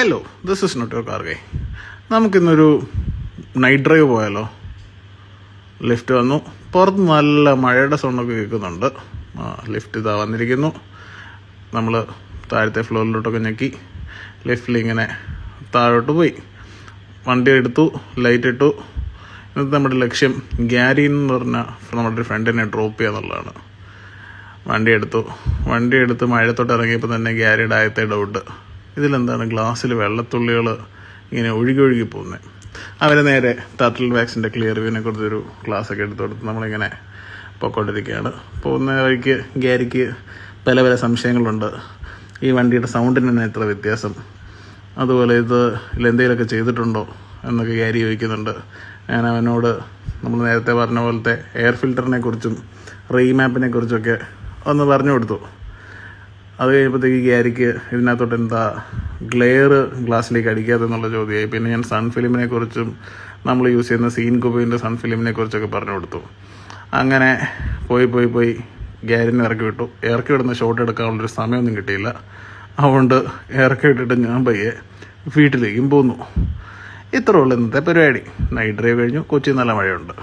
Hello, this is not your car guy. നമുക്കിന്നൊരു night drive പോയാലോ? Lift വന്നു, പുറത്ത് നല്ല മഴയുടെ സൗണ്ടൊക്കെ കേൾക്കുന്നുണ്ട്. ലിഫ്റ്റ് ഇതാ വന്നിരിക്കുന്നു. നമ്മൾ താഴത്തെ ഫ്ലോറിലോട്ടൊക്കെ ഞെക്കി ലിഫ്റ്റിൽ ഇങ്ങനെ താഴോട്ട് പോയി. വണ്ടി എടുത്തു, ലൈറ്റ് ഇട്ടു. ഇന്നത്തെ നമ്മുടെ ലക്ഷ്യം ഗ്യാരി എന്ന് പറഞ്ഞ നമ്മുടെ ഫ്രണ്ടിനെ ഡ്രോപ്പ് ചെയ്യുക എന്നുള്ളതാണ്. വണ്ടി എടുത്ത് മഴത്തോട്ട് ഇറങ്ങിയപ്പോൾ തന്നെ ഗ്യാരിയുടെ ആയത്തെ ഡൗട്ട്, ഇതിലെന്താണ് ഗ്ലാസ്സിൽ വെള്ളത്തുള്ളികൾ ഇങ്ങനെ ഒഴുകി പോകുന്നത്. അവരെ നേരെ ടർട്ടിൽ വാക്സിൻ്റെ ക്ലിയർ വ്യൂവിനെ കുറിച്ചൊരു ക്ലാസ്സൊക്കെ എടുത്തു കൊടുത്ത് നമ്മളിങ്ങനെ പൊയ്ക്കൊണ്ടിരിക്കുകയാണ്. പോകുന്ന വഴിക്ക് ഗ്യാരിക്ക് പല സംശയങ്ങളുണ്ട്. ഈ വണ്ടിയുടെ സൗണ്ടിന് തന്നെ എത്ര വ്യത്യാസം, അതുപോലെ ഇതിലെന്തെങ്കിലുമൊക്കെ ചെയ്തിട്ടുണ്ടോ എന്നൊക്കെ ഗ്യാരി ചോദിക്കുന്നുണ്ട്. ഞാൻ അവനോട് നമ്മൾ നേരത്തെ പറഞ്ഞ പോലത്തെ എയർ ഫിൽറ്ററിനെ കുറിച്ചും റീമാപ്പിനെ കുറിച്ചൊക്കെ ഒന്ന് പറഞ്ഞു കൊടുത്തു. അത് കഴിയുമ്പോഴത്തേക്ക് ഗ്യാരിക്ക് ഇതിനകത്തോട്ട് എന്താ ഗ്ലെയർ ഗ്ലാസ്സിലേക്ക് അടിക്കാത്തെന്നുള്ള ചോദ്യമായി. പിന്നെ ഞാൻ സൺ ഫിലിമിനെ കുറിച്ചും നമ്മൾ യൂസ് ചെയ്യുന്ന സീൻ കുബിൻ്റെ സൺ ഫിലിമിനെ കുറിച്ചൊക്കെ പറഞ്ഞു കൊടുത്തു. അങ്ങനെ പോയി ഗ്യാരിനെ ഇറക്കി വിടുന്ന ഷോട്ട് എടുക്കാനുള്ളൊരു സമയമൊന്നും കിട്ടിയില്ല. അതുകൊണ്ട് ഇറക്കി വിട്ടിട്ട് ഞാൻ പയ്യെ വീട്ടിലേക്കും പോന്നു. ഇത്രേ ഉള്ളൂ ഇന്നത്തെ പരിപാടി. നൈറ്റ് ഡ്രൈവ് കഴിഞ്ഞു. കൊച്ചി നല്ല മഴയുണ്ട്.